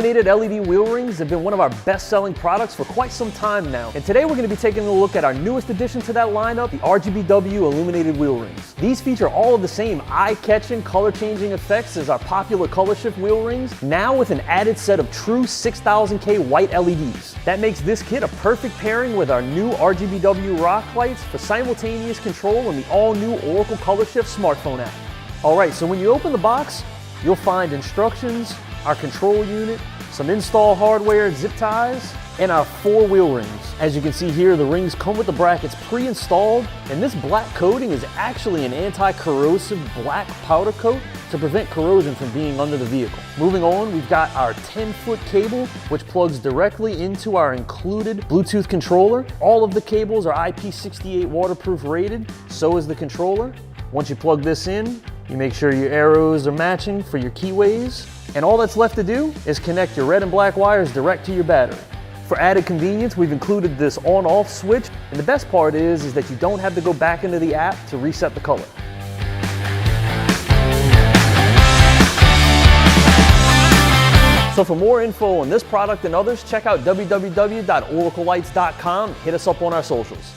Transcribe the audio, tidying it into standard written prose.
Illuminated LED wheel rings have been one of our best-selling products for quite some time now. And today we're going to be taking a look at our newest addition to that lineup, the rgb+w illuminated wheel rings. These feature all of the same eye-catching, color-changing effects as our popular ColorSHIFT wheel rings, now with an added set of true 6000K white LEDs. That makes this kit a perfect pairing with our new rgb+w rock lights for simultaneous control in the all-new Oracle ColorSHIFT smartphone app. Alright, so when you open the box, you'll find instructions, our control unit, some install hardware, zip ties, and our 4 wheel rings. As you can see here, the rings come with the brackets pre-installed, and this black coating is actually an anti-corrosive black powder coat to prevent corrosion from being under the vehicle. Moving on, we've got our 10-foot cable, which plugs directly into our included Bluetooth controller. All of the cables are IP68 waterproof rated, so is the controller. Once you plug this in, you make sure your arrows are matching for your keyways, and all that's left to do is connect your red and black wires direct to your battery. For added convenience, we've included this on-off switch, and the best part is that you don't have to go back into the app to reset the color. So for more info on this product and others, check out www.oraclelights.com. Hit us up on our socials.